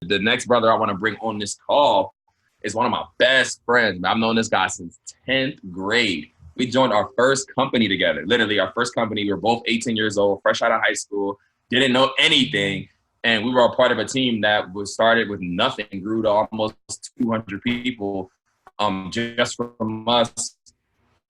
The next brother I want to bring on this call is one of my best friends. I've known this guy since 10th grade. We joined our first company together. Literally, our first company. We were both 18 years old, fresh out of high school, didn't know anything. And we were a part of a team that was started with nothing, grew to almost 200 people, just from us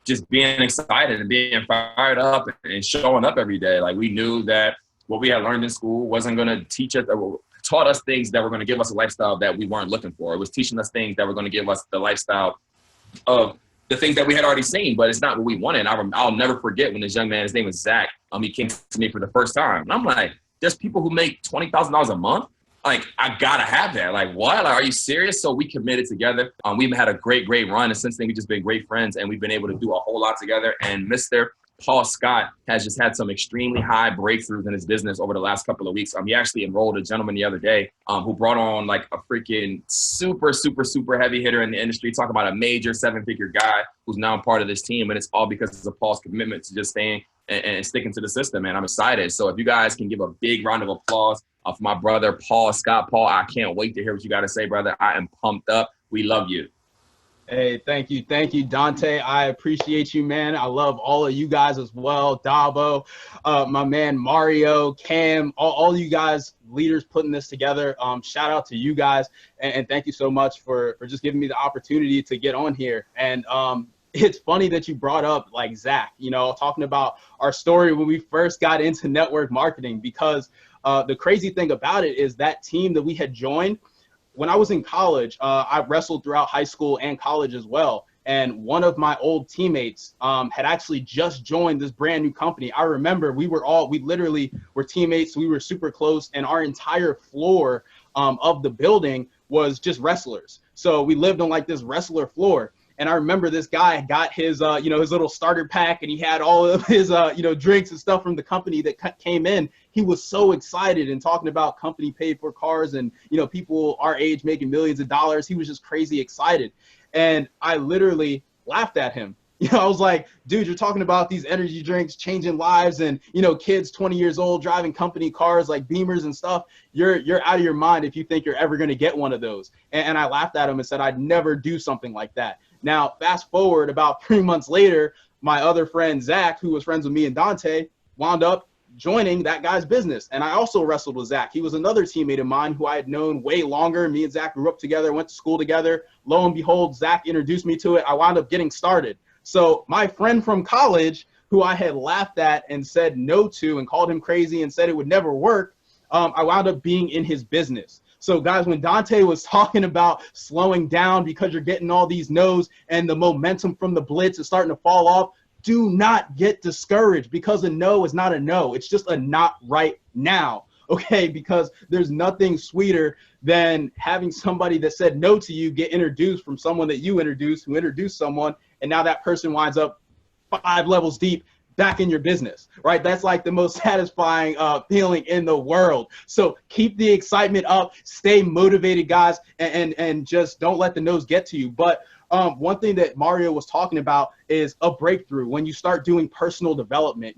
just being excited and being fired up and showing up every day. Like, we knew that what we had learned in school wasn't going to teach us, or taught us things that were going to give us a lifestyle that we weren't looking for. It was teaching us things that were going to give us the lifestyle of the things that we had already seen, but it's not what we wanted. I'll never forget when this young man, his name was Zach, he came to me for the first time. And I'm like, there's people who make $20,000 a month? Like, I gotta have that. Like, what? Like, are you serious? So we committed together. We've had a great run. And since then, we've just been great friends, and we've been able to do a whole lot together. And Mr. Paul Scott has just had some extremely high breakthroughs in his business over the last couple of weeks. He actually enrolled a gentleman the other day who brought on like a freaking super heavy hitter in the industry, talking about a major 7-figure guy who's now part of this team. And it's all because of Paul's commitment to just staying and sticking to the system, man. I'm excited. So if you guys can give a big round of applause for my brother, Paul Scott. Paul, I can't wait to hear what you got to say, brother. I am pumped up. We love you. Hey, thank you, Dante. I appreciate you, man. I love all of you guys as well. Dabo, my man Mario, Cam, all you guys, leaders putting this together. Shout out to you guys, and thank you so much for just giving me the opportunity to get on here. And it's funny that you brought up like Zach, talking about our story when we first got into network marketing, because the crazy thing about it is that team that we had joined. When I was in college, I wrestled throughout high school and college as well. And one of my old teammates had actually just joined this brand new company. I remember we literally were teammates. We were super close, and our entire floor of the building was just wrestlers. So we lived on like this wrestler floor. And I remember this guy got his, his little starter pack, and he had all of his, drinks and stuff from the company that came in. He was so excited and talking about company paid for cars and, people our age making millions of dollars. He was just crazy excited. And I literally laughed at him. I was like, dude, you're talking about these energy drinks changing lives and, kids 20 years old driving company cars like Beamers and stuff. You're out of your mind if you think you're ever going to get one of those. And I laughed at him and said, I'd never do something like that. Now, fast forward about 3 months later, my other friend, Zach, who was friends with me and Dante, wound up joining that guy's business. And I also wrestled with Zach. He was another teammate of mine who I had known way longer. Me and Zach grew up together, went to school together. Lo and behold, Zach introduced me to it. I wound up getting started. So my friend from college, who I had laughed at and said no to and called him crazy and said it would never work, I wound up being in his business. So guys, when Dante was talking about slowing down because you're getting all these no's and the momentum from the blitz is starting to fall off, do not get discouraged, because a no is not a no. It's just a not right now. Okay, because there's nothing sweeter than having somebody that said no to you get introduced from someone that you introduced, who introduced someone, and now that person winds up 5 levels deep back in your business, right? That's like the most satisfying feeling in the world. So keep the excitement up, stay motivated, guys, and just don't let the no's get to you. But one thing that Mario was talking about is a breakthrough when you start doing personal development.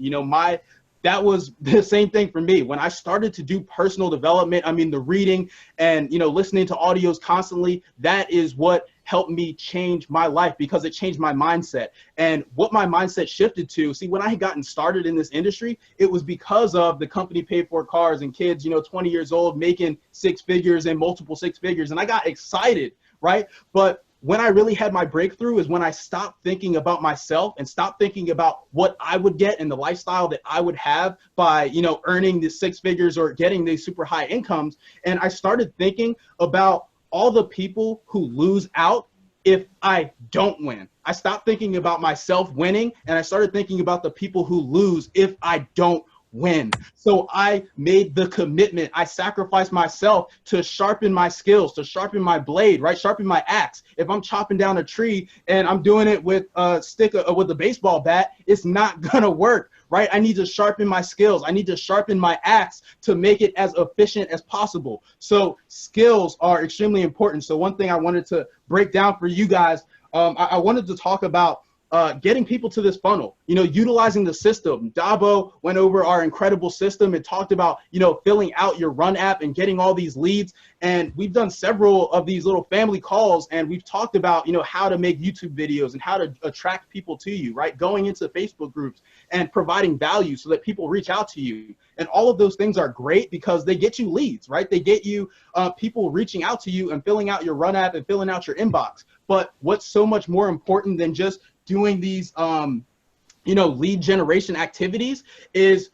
That was the same thing for me. When I started to do personal development, the reading and, listening to audios constantly, that is what helped me change my life, because it changed my mindset. And what my mindset shifted to, when I had gotten started in this industry, it was because of the company paid for cars and kids, 20 years old, making 6 figures and multiple 6 figures. And I got excited, right? But when I really had my breakthrough is when I stopped thinking about myself and stopped thinking about what I would get and the lifestyle that I would have by, earning the 6 figures or getting these super high incomes. And I started thinking about all the people who lose out if I don't win. I stopped thinking about myself winning, and I started thinking about the people who lose if I don't win. So I made the commitment. I sacrificed myself to sharpen my skills, to sharpen my blade, right? Sharpen my axe. If I'm chopping down a tree and I'm doing it with a stick, with a baseball bat, it's not gonna work, right? I need to sharpen my skills. I need to sharpen my axe to make it as efficient as possible. So skills are extremely important. So one thing I wanted to break down for you guys, I wanted to talk about getting people to this funnel, utilizing the system. Dabo went over our incredible system and talked about, filling out your run app and getting all these leads. And we've done several of these little family calls, and we've talked about, how to make YouTube videos and how to attract people to you, right? Going into Facebook groups and providing value so that people reach out to you. And all of those things are great because they get you leads, right? They get you people reaching out to you and filling out your run app and filling out your inbox. But what's so much more important than just doing these, lead generation activities is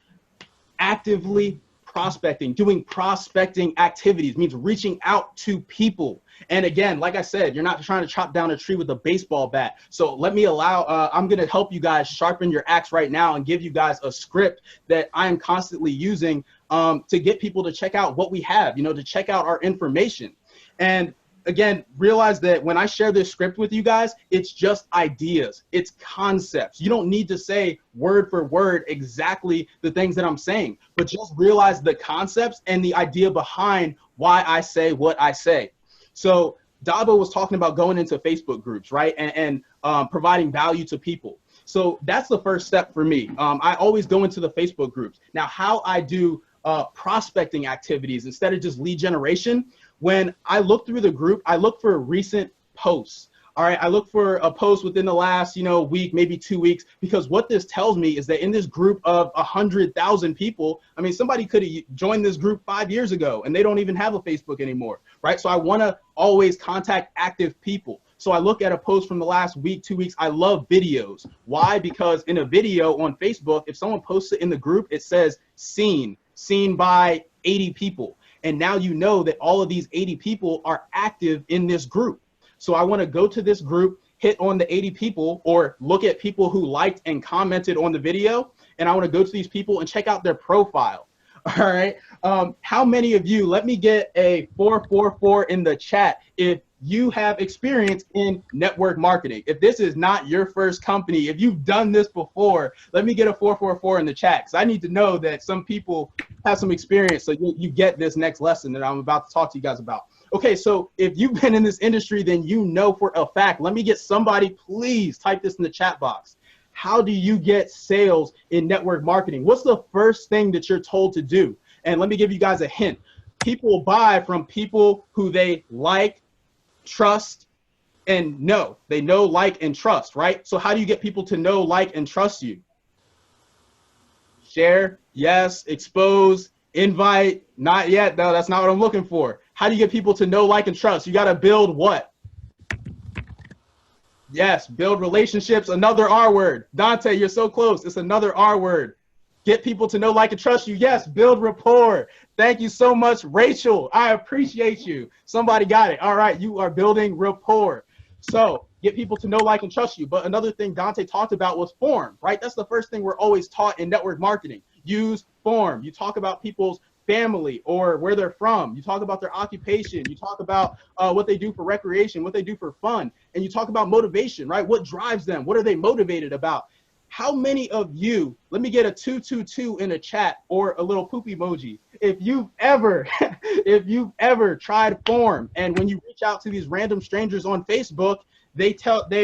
actively prospecting. Doing prospecting activities means reaching out to people. And again, like I said, you're not trying to chop down a tree with a baseball bat. So let me I'm going to help you guys sharpen your axe right now and give you guys a script that I am constantly using to get people to check out what we have, to check out our information. And again, realize that when I share this script with you guys, it's just ideas, it's concepts. You don't need to say word for word exactly the things that I'm saying, but just realize the concepts and the idea behind why I say what I say. So Dabo was talking about going into Facebook groups, right? And providing value to people. So that's the first step for me. I always go into the Facebook groups. Now, how I do prospecting activities instead of just lead generation, when I look through the group, I look for recent posts. All right, I look for a post within the last, week, maybe 2 weeks, because what this tells me is that in this group of 100,000 people, I mean, somebody could have joined this group 5 years ago and they don't even have a Facebook anymore, right? So I want to always contact active people. So I look at a post from the last week, 2 weeks. I love videos. Why? Because in a video on Facebook, if someone posts it in the group, it says seen by 80 people. And now you know that all of these 80 people are active in this group. So I want to go to this group, hit on the 80 people, or look at people who liked and commented on the video. And I want to go to these people and check out their profile. All right. How many of you, let me get a 444 in the chat if you have experience in network marketing. If this is not your first company, if you've done this before, let me get a 444 in the chat, because I need to know that some people have some experience so you get this next lesson that I'm about to talk to you guys about. Okay, so if you've been in this industry, then you know for a fact. Let me get somebody, please type this in the chat box. How do you get sales in network marketing? What's the first thing that you're told to do? And let me give you guys a hint. People buy from people who they like, trust, and know. They know, like, and trust, right? So how do you get people to know, like, and trust you? Share, yes. Expose, invite, not yet. No, that's not what I'm looking for. How do you get people to know, like, and trust? You got to build what? Yes, build relationships, another R word. Dante, you're so close. It's another R word. Get people to know, like, and trust you. Yes, build rapport. Thank you so much, Rachel. I appreciate you. Somebody got it. All right, you are building rapport. So get people to know, like, and trust you. But another thing Dante talked about was form, right? That's the first thing we're always taught in network marketing. Use form. You talk about people's family or where they're from. You talk about their occupation. You talk about what they do for recreation, what they do for fun. And you talk about motivation, right? What drives them? What are they motivated about? How many of you, let me get a 222 in a chat or a little poop emoji. If you've ever tried form, and when you reach out to these random strangers on Facebook, they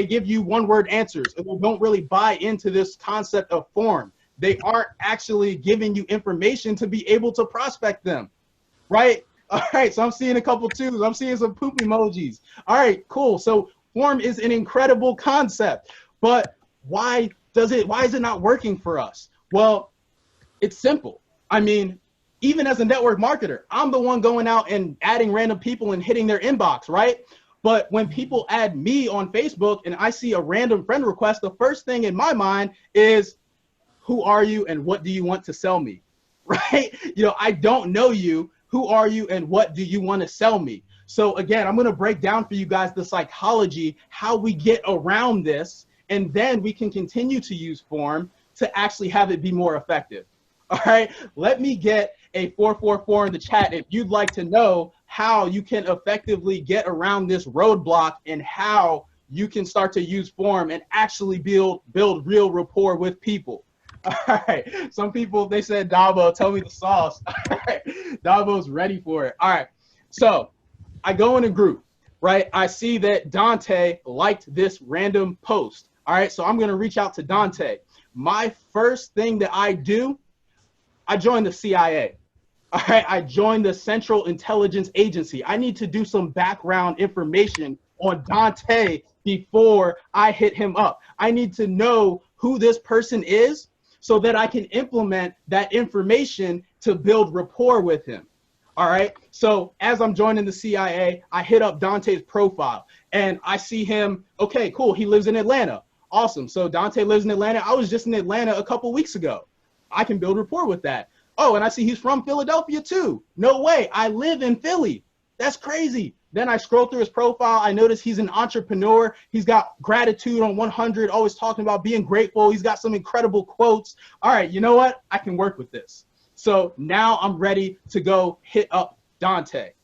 give you one word answers and they don't really buy into this concept of form. They aren't actually giving you information to be able to prospect them, right? All right, so I'm seeing a couple twos. I'm seeing some poop emojis. All right, cool. So form is an incredible concept, but why is it not working for us? Well, it's simple. I mean, even as a network marketer, I'm the one going out and adding random people and hitting their inbox, right? But when people add me on Facebook and I see a random friend request, the first thing in my mind is, who are you and what do you want to sell me, right? I don't know you. Who are you and what do you want to sell me? So again, I'm going to break down for you guys the psychology, how we get around this, and then we can continue to use form to actually have it be more effective. All right, let me get a 444 in the chat if you'd like to know how you can effectively get around this roadblock and how you can start to use form and actually build real rapport with people. All right, some people, they said, Dabo, tell me the sauce. All right, Dabo's ready for it. All right, so I go in a group, right? I see that Dante liked this random post. All right, so I'm going to reach out to Dante. My first thing that I do, I join the CIA. All right, I joined the Central Intelligence Agency. I need to do some background information on Dante before I hit him up. I need to know who this person is so that I can implement that information to build rapport with him. All right, so as I'm joining the CIA, I hit up Dante's profile and I see him. Okay, cool. He lives in Atlanta. Awesome. So Dante lives in Atlanta. I was just in Atlanta a couple weeks ago. I can build rapport with that. Oh, and I see he's from Philadelphia too. No way. I live in Philly. That's crazy. Then I scroll through his profile. I notice he's an entrepreneur. He's got gratitude on 100, always talking about being grateful. He's got some incredible quotes. All right, you know what? I can work with this. So now I'm ready to go hit up Dante.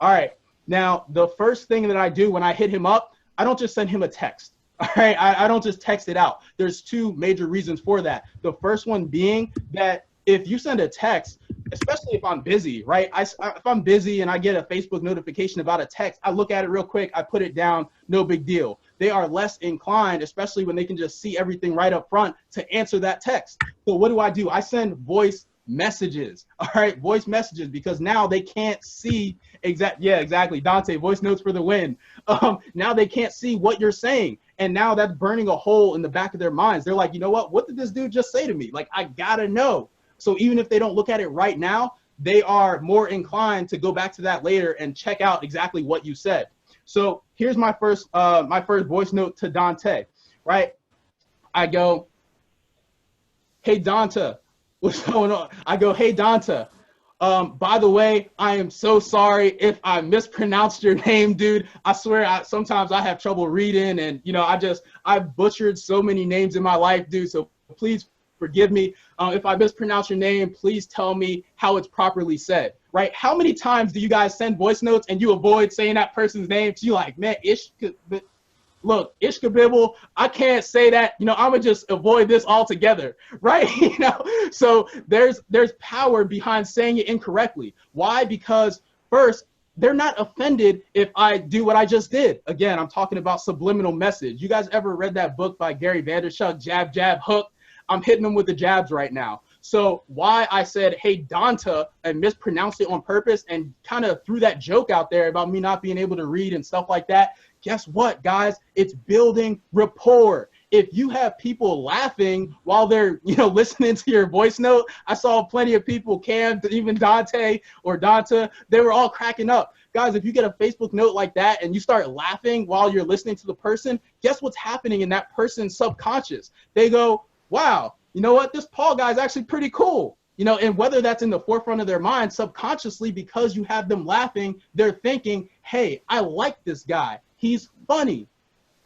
All right. Now, the first thing that I do when I hit him up, I don't just send him a text. All right. I don't just text it out. There's two major reasons for that. The first one being that if you send a text, especially if I'm busy, right? If I'm busy and I get a Facebook notification about a text, I look at it real quick. I put it down. No big deal. They are less inclined, especially when they can just see everything right up front, to answer that text. So what do? I send voice messages. All right, voice messages, because now they can't see exactly. Dante, voice notes for the win. Now they can't see what you're saying, and now that's burning a hole in the back of their minds. They're like, you know what did this dude just say to me? Like, I gotta know. So even if they don't look at it right now, they are more inclined to go back to that later and check out exactly what you said. So here's my first voice note to Dante. Right, I go, hey Dante, what's going on? I go, hey Dante, by the way, I am so sorry if I mispronounced your name, dude. I swear, sometimes I have trouble reading, and I've butchered so many names in my life, dude. So please forgive me. If I mispronounce your name, please tell me how it's properly said, right? How many times do you guys send voice notes and you avoid saying that person's name? So you're like, man, Ishkabibble, I can't say that, I'm gonna just avoid this altogether, right? So there's power behind saying it incorrectly. Why? Because first, they're not offended if I do what I just did. Again, I'm talking about subliminal message. You guys ever read that book by Gary Vaynerchuk, Jab, Jab, Hook? I'm hitting them with the jabs right now. So why I said, hey, Dante, and mispronounced it on purpose and kind of threw that joke out there about me not being able to read and stuff like that. Guess what, guys? It's building rapport. If you have people laughing while they're, listening to your voice note, I saw plenty of people, Cam, even Dante, they were all cracking up. Guys, if you get a Facebook note like that and you start laughing while you're listening to the person, guess what's happening in that person's subconscious? They go, wow, you know what? This Paul guy is actually pretty cool. And whether that's in the forefront of their mind, subconsciously, because you have them laughing, they're thinking, hey, I like this guy. He's funny,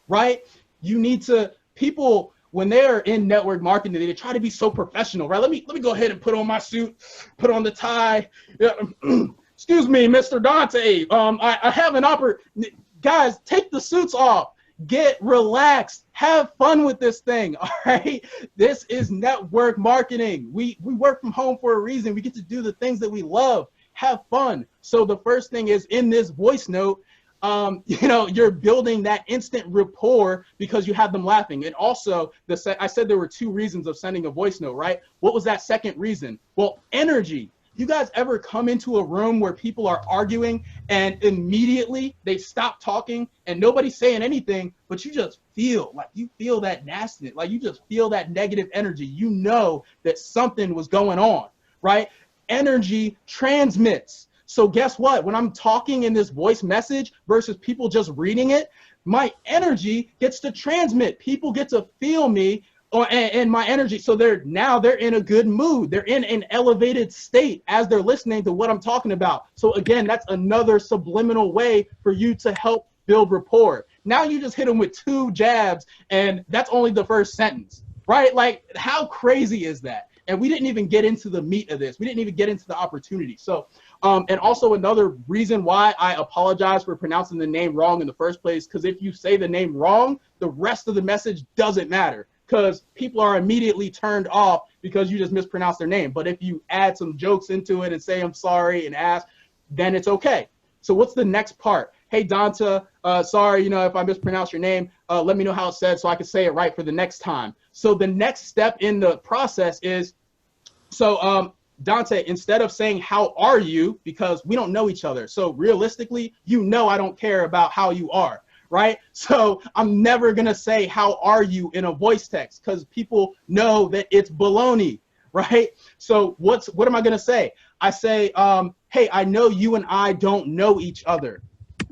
right? You need to, people, when they're in network marketing, they try to be so professional, right? Let me go ahead and put on my suit, put on the tie. Excuse me, Mr. Dante. I have an opportunity. Guys, take the suits off. Get relaxed. Have fun with this thing, all right? This is network marketing. We work from home for a reason. We get to do the things that we love. Have fun. So the first thing is, in this voice note, you're building that instant rapport because you have them laughing. And also, I said there were two reasons of sending a voice note, right? What was that second reason? Well, energy. You guys ever come into a room where people are arguing and immediately they stop talking and nobody's saying anything, but you just feel that nastiness, like you just feel that negative energy. You know that something was going on, right? Energy transmits. So guess what? When I'm talking in this voice message versus people just reading it, my energy gets to transmit. People get to feel me. And my energy, so they're in a good mood. They're in an elevated state as they're listening to what I'm talking about. So again, that's another subliminal way for you to help build rapport. Now you just hit them with two jabs, and that's only the first sentence, right? Like, how crazy is that? And we didn't even get into the meat of this. We didn't even get into the opportunity. So, and also another reason why I apologize for pronouncing the name wrong in the first place, because if you say the name wrong, the rest of the message doesn't matter, because people are immediately turned off because you just mispronounced their name. But if you add some jokes into it and say I'm sorry and ask, then it's okay. So what's the next part? hey, Donta, sorry, if I mispronounce your name, let me know how it's said so I can say it right for the next time. So the next step in the process is, Dante, instead of saying, how are you? Because we don't know each other. So realistically, I don't care about how you are, right? So I'm never going to say, how are you in a voice text because people know that it's baloney, right? So what am I going to say? I say, hey, I know you and I don't know each other,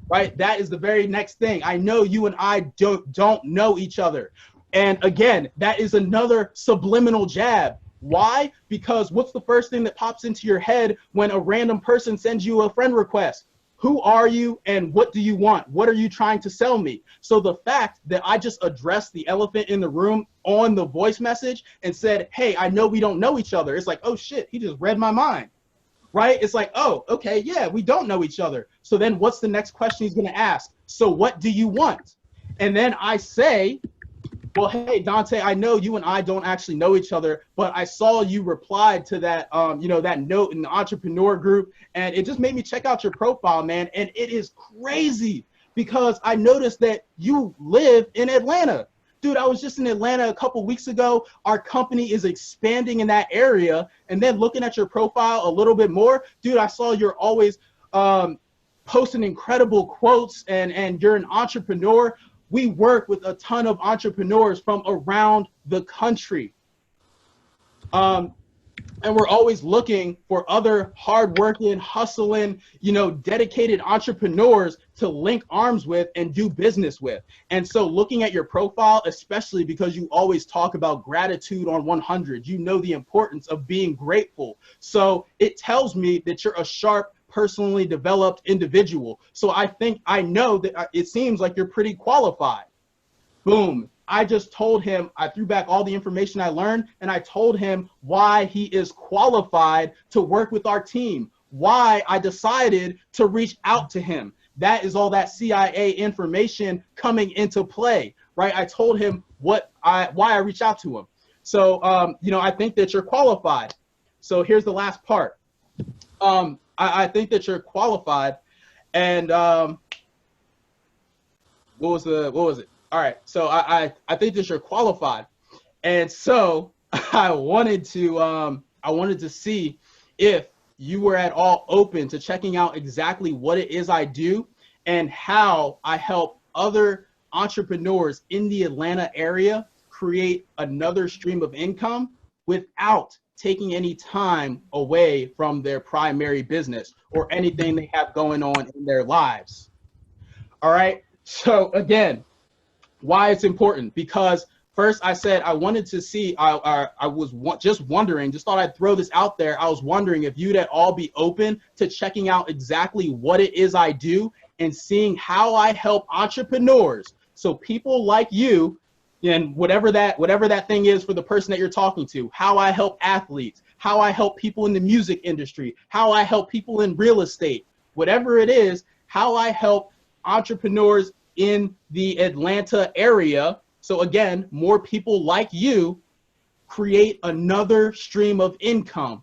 right? That is the very next thing. I know you and I don't know each other. And again, that is another subliminal jab. Why? Because what's the first thing that pops into your head when a random person sends you a friend request? Who are you and what do you want? What are you trying to sell me? So the fact that I just addressed the elephant in the room on the voice message and said, hey, I know we don't know each other. It's like, oh shit, he just read my mind, right? It's like, oh, okay, yeah, we don't know each other. So then what's the next question he's gonna ask? So what do you want? And then I say, well, hey, Dante, I know you and I don't actually know each other, but I saw you replied to that, that note in the entrepreneur group, and it just made me check out your profile, man. And it is crazy because I noticed that you live in Atlanta. Dude, I was just in Atlanta a couple weeks ago. Our company is expanding in that area. And then looking at your profile a little bit more, dude, I saw you're always posting incredible quotes and you're an entrepreneur. We work with a ton of entrepreneurs from around the country. And we're always looking for other hardworking, hustling, dedicated entrepreneurs to link arms with and do business with. And so looking at your profile, especially because you always talk about gratitude on 100, the importance of being grateful. So it tells me that you're a sharp, personally developed individual. So I know that it seems like you're pretty qualified. Boom. I just told him, I threw back all the information I learned and I told him why he is qualified to work with our team, why I decided to reach out to him. That is all that CIA information coming into play, right? I told him why I reached out to him. So, I think that you're qualified. So here's the last part. I think that you're qualified, and what was it? All right, so I think that you're qualified, and so I wanted to see if you were at all open to checking out exactly what it is I do and how I help other entrepreneurs in the Atlanta area create another stream of income without taking any time away from their primary business or anything they have going on in their lives. All right. So again, why it's important? Because first I said I wanted to see, I was just wondering, just thought I'd throw this out there. I was wondering if you'd at all be open to checking out exactly what it is I do and seeing how I help entrepreneurs. So people like you, and whatever that thing is for the person that you're talking to, how I help athletes, how I help people in the music industry, how I help people in real estate, whatever it is, how I help entrepreneurs in the Atlanta area. So again, more people like you create another stream of income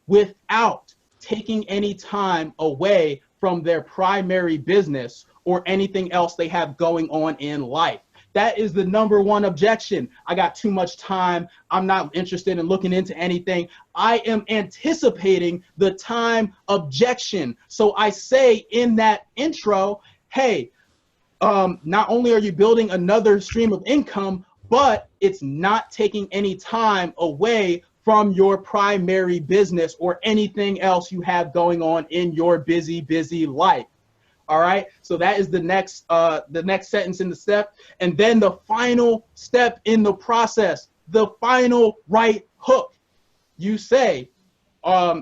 without taking any time away from their primary business or anything else they have going on in life. That is the number one objection. I got too much time. I'm not interested in looking into anything. I am anticipating the time objection. So I say in that intro, hey, not only are you building another stream of income, but it's not taking any time away from your primary business or anything else you have going on in your busy life. All right. So that is the next sentence in the step. And then the final step in the process, the final right hook. You say,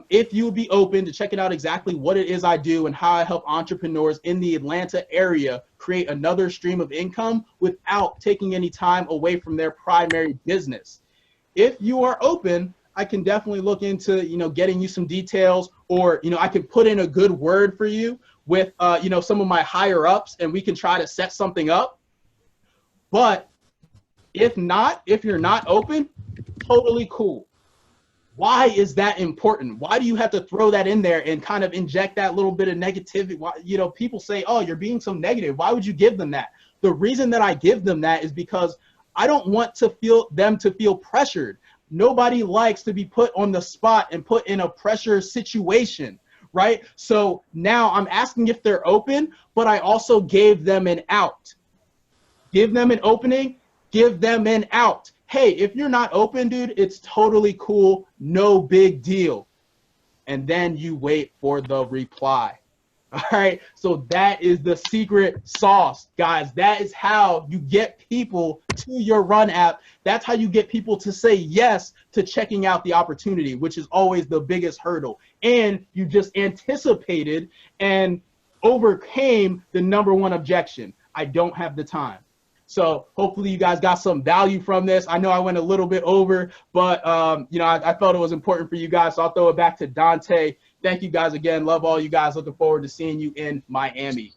if you would be open to checking out exactly what it is I do and how I help entrepreneurs in the Atlanta area create another stream of income without taking any time away from their primary business. If you are open, I can definitely look into, getting you some details, or, I could put in a good word for you with, some of my higher ups, and we can try to set something up. But if you're not open, totally cool. Why is that important? Why do you have to throw that in there and kind of inject that little bit of negativity? Why, you know, people say, oh, you're being so negative. Why would you give them that? The reason that I give them that is because I don't want to feel them to feel pressured. Nobody likes to be put on the spot and put in a pressure situation, right? So now I'm asking if they're open, but I also gave them an out. Give them an opening, give them an out. Hey, if you're not open, dude, it's totally cool. No big deal. And then you wait for the reply. All right. So that is the secret sauce, guys. That is how you get people to your Run app. That's how you get people to say yes to checking out the opportunity, which is always the biggest hurdle. And you just anticipated and overcame the number one objection. I don't have the time. So hopefully you guys got some value from this. I know I went a little bit over, but you know, I felt it was important for you guys. So I'll throw it back to Dante. Thank you guys again. Love all you guys. Looking forward to seeing you in Miami.